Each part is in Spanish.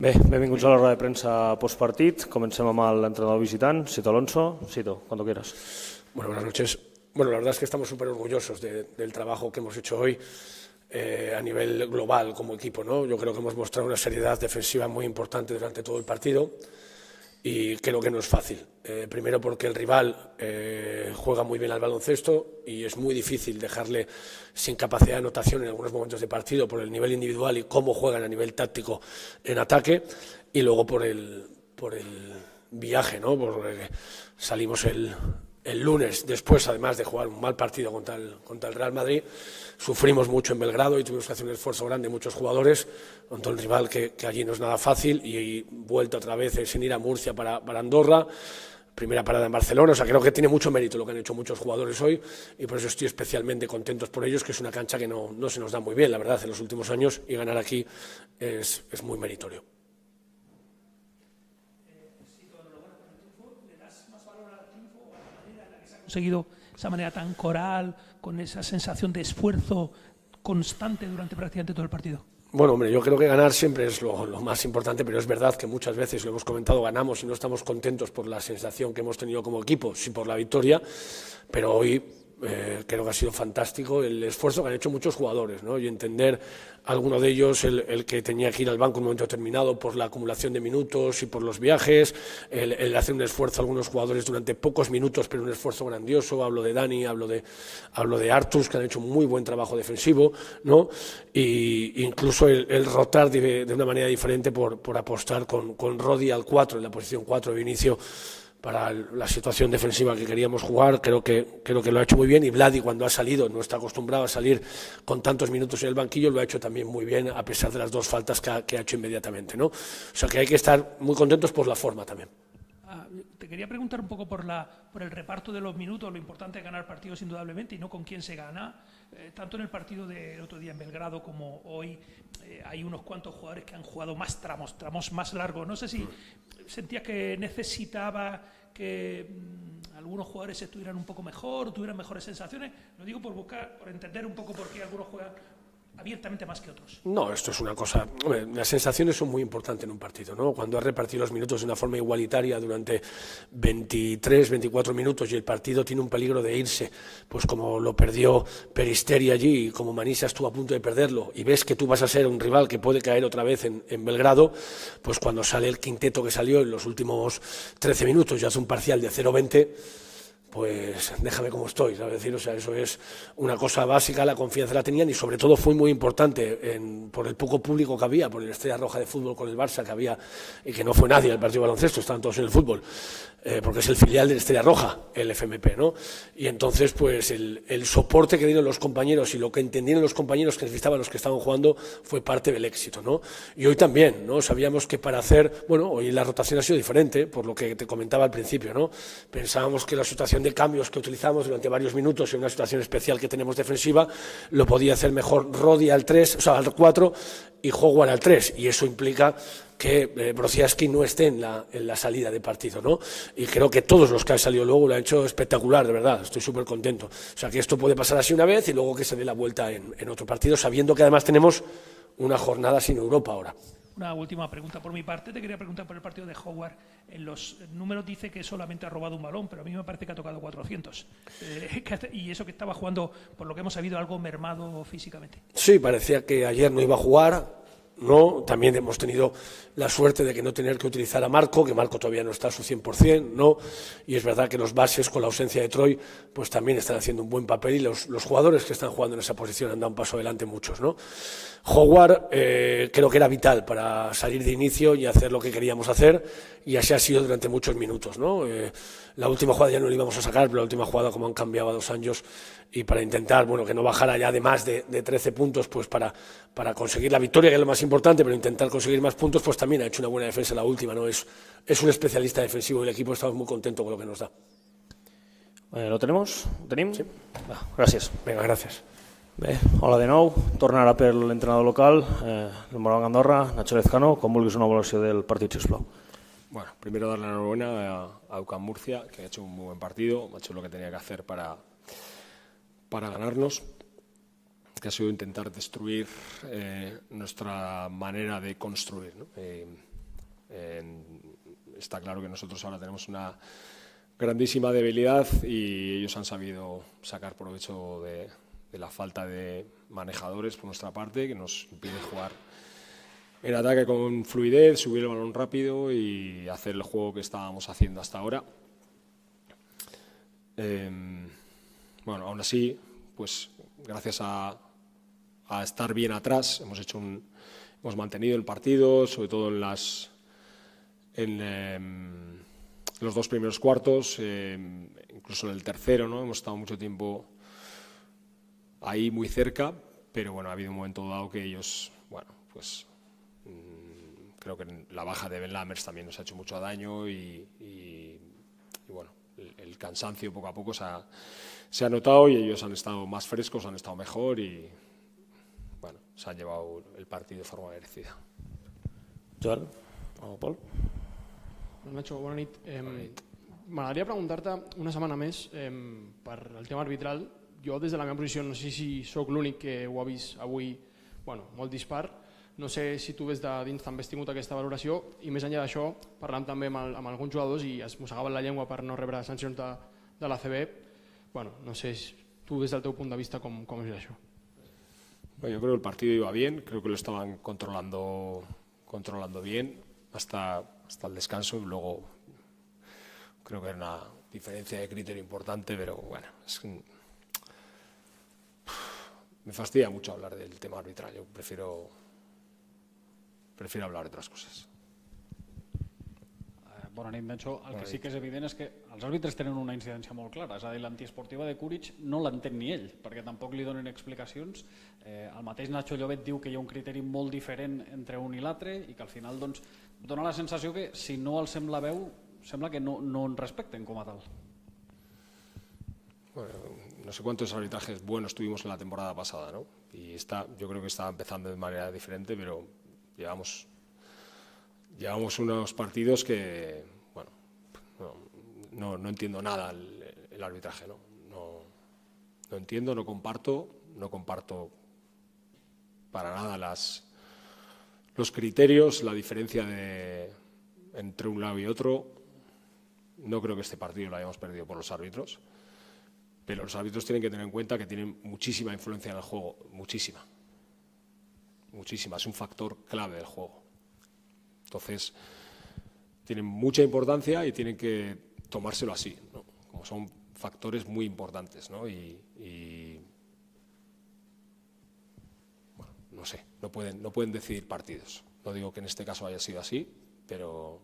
Bé, benvinguts a la roda de premsa postpartit. Comencem amb l'entrenador visitant, Sito Alonso. Sito, cuando quieras. Bueno, buenas noches. Bueno, la verdad es que estamos súper orgullosos del trabajo que hemos hecho hoy a nivel global como equipo, ¿no? Yo creo que hemos mostrado una seriedad defensiva muy importante durante todo el partido y creo que no es fácil. Primero porque el rival juega muy bien al baloncesto y es muy difícil dejarle sin capacidad de anotación en algunos momentos de partido por el nivel individual y cómo juegan a nivel táctico en ataque, y luego por el viaje, ¿no? Porque salimos el lunes después, además de jugar un mal partido contra el Real Madrid, sufrimos mucho en Belgrado y tuvimos que hacer un esfuerzo grande, muchos jugadores, contra un rival que allí no es nada fácil, y vuelta otra vez sin ir a Murcia para Andorra, primera parada en Barcelona. O sea, creo que tiene mucho mérito lo que han hecho muchos jugadores hoy y por eso estoy especialmente contentos por ellos, que es una cancha que no se nos da muy bien, la verdad, en los últimos años, y ganar aquí es muy meritorio. Conseguido esa manera tan coral, con esa sensación de esfuerzo constante durante prácticamente todo el partido? Bueno, hombre, yo creo que ganar siempre es lo más importante, pero es verdad que muchas veces, lo hemos comentado, ganamos y no estamos contentos por la sensación que hemos tenido como equipo, sí por la victoria, pero hoy creo que ha sido fantástico el esfuerzo que han hecho muchos jugadores, ¿no? Y entender alguno de ellos, el que tenía que ir al banco en un momento determinado por la acumulación de minutos y por los viajes, el hacer un esfuerzo a algunos jugadores durante pocos minutos, pero un esfuerzo grandioso. Hablo de Dani, hablo de Artus, que han hecho un muy buen trabajo defensivo, ¿no? Y incluso el rotar de una manera diferente por apostar con Rodi al 4, en la posición 4 de inicio, para la situación defensiva que queríamos jugar. Creo que lo ha hecho muy bien, y Vladi, cuando ha salido, no está acostumbrado a salir con tantos minutos en el banquillo, lo ha hecho también muy bien, a pesar de las dos faltas que ha hecho inmediatamente, ¿no? O sea, que hay que estar muy contentos por la forma también. Te quería preguntar un poco por el reparto de los minutos. Lo importante es ganar partidos indudablemente, y no con quién se gana. Tanto en el partido del otro día en Belgrado como hoy, hay unos cuantos jugadores que han jugado más tramos más largos. No sé si sentías que necesitaba que algunos jugadores estuvieran un poco mejor o tuvieran mejores sensaciones. Lo digo por entender un poco por qué algunos juegan abiertamente más que otros. No, esto es una cosa... Hombre, las sensaciones son muy importantes en un partido, ¿no? Cuando has repartido los minutos de una forma igualitaria durante 23, 24 minutos y el partido tiene un peligro de irse, pues como lo perdió Peristeri allí, y como Manisa estuvo a punto de perderlo, y ves que tú vas a ser un rival que puede caer otra vez en Belgrado, pues cuando sale el quinteto que salió en los últimos 13 minutos y hace un parcial de 0-20, pues déjame como estoy, ¿sabes? Decir, o sea, eso es una cosa básica, la confianza la tenían, y sobre todo fue muy importante por el poco público que había, por el Estrella Roja de fútbol con el Barça que había, y que no fue nadie el partido de baloncesto, estaban todos en el fútbol, porque es el filial del Estrella Roja, el FMP, ¿no? Y entonces, pues el soporte que dieron los compañeros y lo que entendieron los compañeros que necesitaban los que estaban jugando fue parte del éxito, ¿no? Y hoy también, ¿no? Sabíamos que para hacer, bueno, hoy la rotación ha sido diferente, por lo que te comentaba al principio, ¿no? Pensábamos que la situación de cambios que utilizamos durante varios minutos en una situación especial que tenemos defensiva lo podía hacer mejor Rodi al 3, o sea, al 4, y Howard al 3, y eso implica que Brociaski no esté en la salida de partido, ¿no? Y creo que todos los que han salido luego lo han hecho espectacular, de verdad, estoy súper contento. O sea, que esto puede pasar así una vez y luego que se dé la vuelta en otro partido, sabiendo que además tenemos una jornada sin Europa ahora. Una última pregunta por mi parte. Te quería preguntar por el partido de Howard. En los números dice que solamente ha robado un balón, pero a mí me parece que ha tocado 400. Y eso que estaba jugando, por lo que hemos sabido, algo mermado físicamente. Sí, parecía que ayer no iba a jugar. No, también hemos tenido la suerte de que no tener que utilizar a Marco, que Marco todavía no está a su 100%, ¿no? Y es verdad que los bases, con la ausencia de Troy, pues también están haciendo un buen papel, y los jugadores que están jugando en esa posición han dado un paso adelante muchos, ¿no? Howard creo que era vital para salir de inicio y hacer lo que queríamos hacer, y así ha sido durante muchos minutos, ¿no? La última jugada ya no la íbamos a sacar, pero la última jugada, como han cambiado a 2 años, y para intentar, bueno, que no bajara ya de más de 13 puntos, pues para conseguir la victoria, que es lo más importante, pero intentar conseguir más puntos, pues también ha hecho una buena defensa la última, ¿no? Es un especialista defensivo, y el equipo estamos muy contento con lo que nos da. ¿Lo tenemos? ¿Ho tenim? Sí. Va, gràcies. Venga, gracias. Bé, hola de nou. Torna ara per l'entrenador local, el Moraván Andorra, Nacho Lezcano. Com vulguis una valoració del partit, sisplau. Bueno, primero dar la enhorabuena a UCAM Murcia, que ha hecho un muy buen partido, ha hecho lo que tenía que hacer para ganarnos, que ha sido intentar destruir nuestra manera de construir, ¿no? está claro que nosotros ahora tenemos una grandísima debilidad y ellos han sabido sacar provecho de la falta de manejadores por nuestra parte, que nos impide jugar en ataque con fluidez, subir el balón rápido y hacer el juego que estábamos haciendo hasta ahora. Bueno, aún así, pues gracias a estar bien atrás, hemos mantenido el partido, sobre todo en los 2 primeros cuartos, incluso en el tercero, ¿no? Hemos estado mucho tiempo ahí muy cerca, pero bueno, ha habido un momento dado que ellos, bueno, pues creo que la baja de Ben Lammers también nos ha hecho mucho daño y bueno, el cansancio poco a poco se ha notado y ellos han estado más frescos, han estado mejor y bueno, se han llevado el partido de forma merecida. Joel o Pol? Nacho, bona nit. M'agradaria preguntar-te una setmana més per el tema arbitral. Jo des de la meva posició no sé si sóc l'únic que ho ha vist avui molt dispar. No sé si tu des de dins també has tingut aquesta valoració i més enllà d'això parlant també amb alguns jugadors i es mossegaven la llengua per no rebre sancions de l'ACB. No sé tu des del teu punt de vista com has vist això. Bueno, yo creo que el partido iba bien, creo que lo estaban controlando bien hasta el descanso y luego creo que era una diferencia de criterio importante, pero bueno, me fastidia mucho hablar del tema arbitral, yo prefiero hablar de otras cosas. Bona nit, Nacho. El que sí que és evident és que els àrbitres tenen una incidència molt clara, és a dir, l'antiesportiva de Kuric no l'entén ni ell, perquè tampoc li donen explicacions. El mateix Nacho Llobet diu que hi ha un criteri molt diferent entre un i l'altre i que al final dona la sensació que si no els sembla veu, sembla que no en respecten com a tal. Bueno, no sé cuántos arbitrajes buenos tuvimos en la temporada pasada, ¿no? Y yo creo que está empezando de manera diferente, pero llevamos unos partidos que, bueno, no entiendo nada el arbitraje, ¿no? No entiendo, no comparto para nada los criterios, la diferencia entre un lado y otro. No creo que este partido lo hayamos perdido por los árbitros, pero los árbitros tienen que tener en cuenta que tienen muchísima influencia en el juego, muchísima, es un factor clave del juego. Entonces, tienen mucha importancia y tienen que tomárselo así, ¿no? Como son factores muy importantes, ¿no? Y bueno, no sé, no pueden decidir partidos. No digo que en este caso haya sido así, pero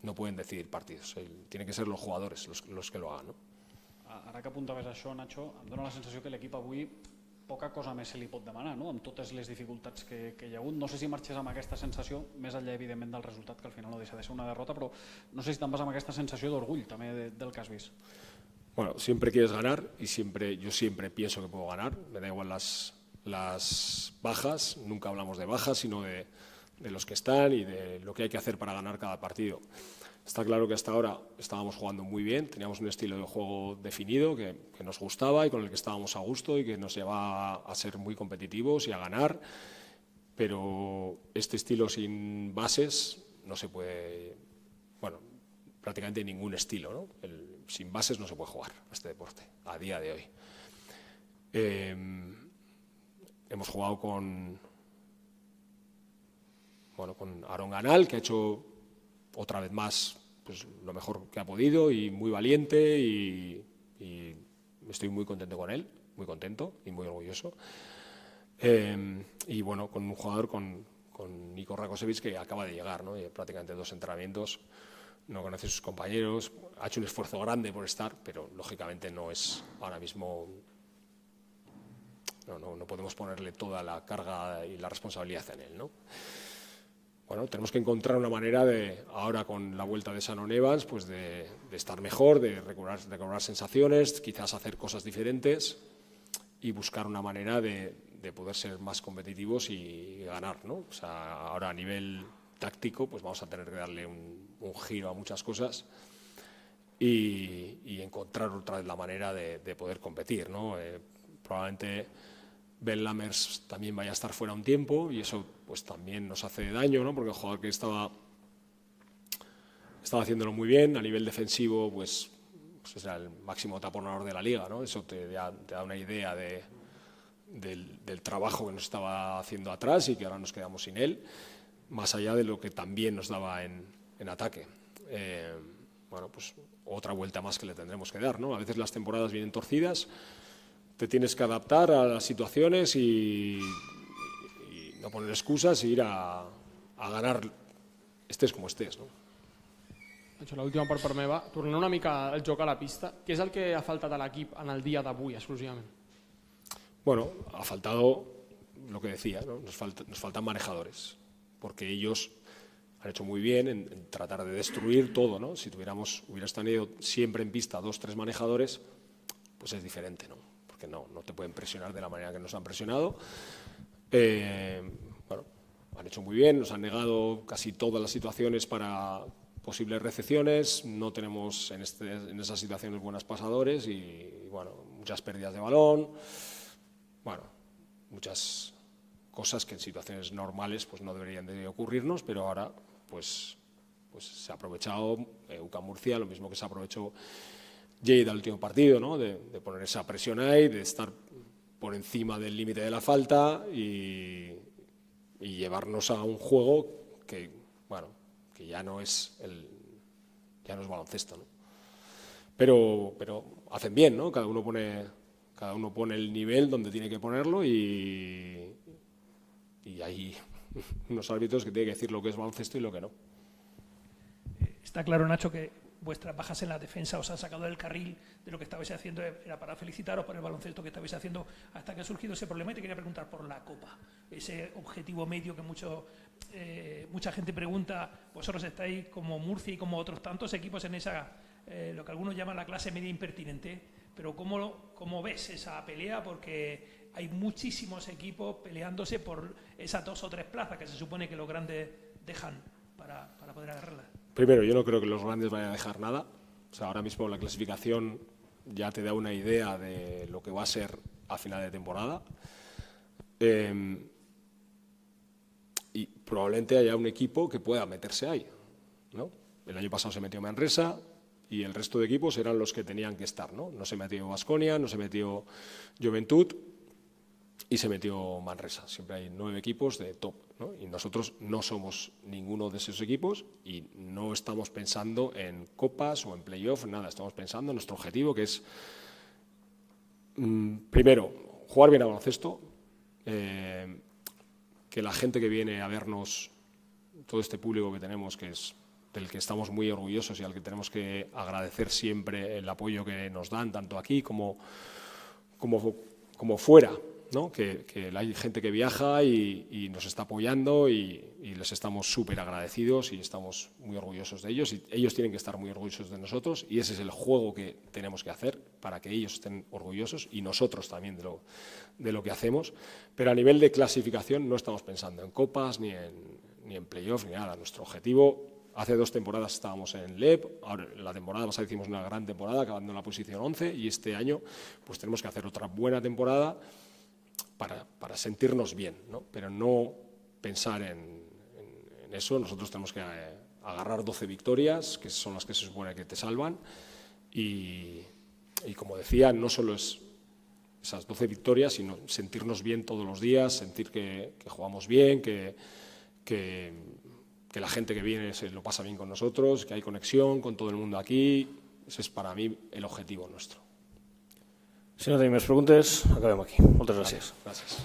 no pueden decidir partidos. Tienen que ser los jugadores los que lo hagan, ¿no? Ara que apuntaves això, Nacho, em dóna la sensació que l'equip avui poca cosa més se li pot demanar, no? Amb totes les dificultats que hi ha hagut. No sé si marxes amb aquesta sensació, més enllà, evidentment, del resultat, que al final no deixa de ser una derrota, però no sé si te'n vas amb aquesta sensació d'orgull també del que has vist. Bueno, siempre quieres ganar y yo siempre pienso que puedo ganar. Me da igual las bajas, nunca hablamos de bajas, sino de los que están y de lo que hay que hacer para ganar cada partido. Está claro que hasta ahora estábamos jugando muy bien, teníamos un estilo de juego definido que nos gustaba y con el que estábamos a gusto y que nos llevaba a ser muy competitivos y a ganar, pero este estilo sin bases no se puede, bueno, prácticamente ningún estilo, ¿no? Sin bases no se puede jugar a este deporte a día de hoy. Hemos jugado con Aaron Ganal, que ha hecho otra vez más pues lo mejor que ha podido y muy valiente y estoy muy contento con él, muy contento y muy orgulloso. Y bueno, con un jugador con Nico Rakosevic que acaba de llegar, ¿no? Y prácticamente 2 entrenamientos, no conoce a sus compañeros, ha hecho un esfuerzo grande por estar, pero lógicamente no es ahora mismo, no podemos ponerle toda la carga y la responsabilidad en él, ¿no? Bueno, tenemos que encontrar una manera de, ahora con la vuelta de Shannon Evans, pues de estar mejor, de recobrar sensaciones, quizás hacer cosas diferentes y buscar una manera de poder ser más competitivos y ganar, ¿no? O sea, ahora a nivel táctico, pues vamos a tener que darle un giro a muchas cosas y encontrar otra vez la manera de poder competir, ¿no? Probablemente Ben Lammers también vaya a estar fuera un tiempo y eso pues también nos hace daño, ¿no? Porque el jugador que estaba estaba haciéndolo muy bien. A nivel defensivo, pues era el máximo taponador de la liga, ¿no? Eso te da una idea del trabajo que nos estaba haciendo atrás y que ahora nos quedamos sin él, más allá de lo que también nos daba en ataque. Bueno, pues otra vuelta más que le tendremos que dar, ¿no? A veces las temporadas vienen torcidas, te tienes que adaptar a las situaciones y no poner excusas e ir a ganar, estés com estés, no? L'última part per meva, tornant una mica el joc a la pista, què és el que ha faltat a l'equip en el dia d'avui exclusivament? Bueno, ha faltado lo que decía, ¿no? Nos faltan manejadores, porque ellos han hecho muy bien en tratar de destruir todo, ¿no? Si hubieras tenido siempre en pista 2 o 3 manejadores, pues es diferente, ¿no? Porque no te pueden presionar de la manera que nos han presionado. Bueno, han hecho muy bien, nos han negado casi todas las situaciones para posibles recepciones, no tenemos en esas situaciones buenos pasadores y bueno, muchas pérdidas de balón, bueno, muchas cosas que en situaciones normales pues no deberían de ocurrirnos, pero ahora pues se ha aprovechado UCAM Murcia, lo mismo que se aprovechó Lleida al último partido, ¿no? De poner esa presión ahí, de estar por encima del límite de la falta y llevarnos a un juego que, bueno, que ya no es baloncesto, ¿no? Pero hacen bien, ¿no? Cada uno pone el nivel donde tiene que ponerlo y hay unos árbitros que tienen que decir lo que es baloncesto y lo que no. Está claro, Nacho, que vuestras bajas en la defensa os han sacado del carril de lo que estabais haciendo. Era para felicitaros por el baloncesto que estabais haciendo hasta que ha surgido ese problema. Y te quería preguntar por la Copa, ese objetivo medio que mucha gente pregunta. Vosotros estáis como Murcia y como otros tantos equipos en esa, lo que algunos llaman la clase media impertinente, pero ¿cómo ves esa pelea? Porque hay muchísimos equipos peleándose por esas 2 o 3 plazas que se supone que los grandes dejan para poder agarrarlas. Primero, yo no creo que los grandes vayan a dejar nada. O sea, ahora mismo la clasificación ya te da una idea de lo que va a ser a final de temporada. Y probablemente haya un equipo que pueda meterse ahí, ¿no? El año pasado se metió Manresa y el resto de equipos eran los que tenían que estar, ¿no? No se metió Baskonia, no se metió Juventud y se metió Manresa. Siempre hay 9 equipos de top, ¿no? Y nosotros no somos ninguno de esos equipos y no estamos pensando en copas o en playoff, nada. Estamos pensando en nuestro objetivo, que es, primero, jugar bien a baloncesto, que la gente que viene a vernos, todo este público que tenemos, que es del que estamos muy orgullosos y al que tenemos que agradecer siempre el apoyo que nos dan, tanto aquí como fuera, ¿no? Que hay gente que viaja y nos está apoyando y les estamos súper agradecidos y estamos muy orgullosos de ellos y ellos tienen que estar muy orgullosos de nosotros y ese es el juego que tenemos que hacer para que ellos estén orgullosos y nosotros también de lo que hacemos, pero a nivel de clasificación no estamos pensando en copas ni en playoff ni nada. Nuestro objetivo, hace 2 temporadas estábamos en LEP, ahora la temporada pasada hicimos una gran temporada acabando en la posición 11 y este año pues tenemos que hacer otra buena temporada para sentirnos bien, ¿no? Pero no pensar en eso. Nosotros tenemos que agarrar 12 victorias, que son las que se supone que te salvan, y como decía, no solo es esas 12 victorias, sino sentirnos bien todos los días, sentir que jugamos bien, que la gente que viene se lo pasa bien con nosotros, que hay conexión con todo el mundo aquí. Ese es para mí el objetivo nuestro. Si no tenim més preguntes, acabem aquí. Moltes gràcies. Gràcies.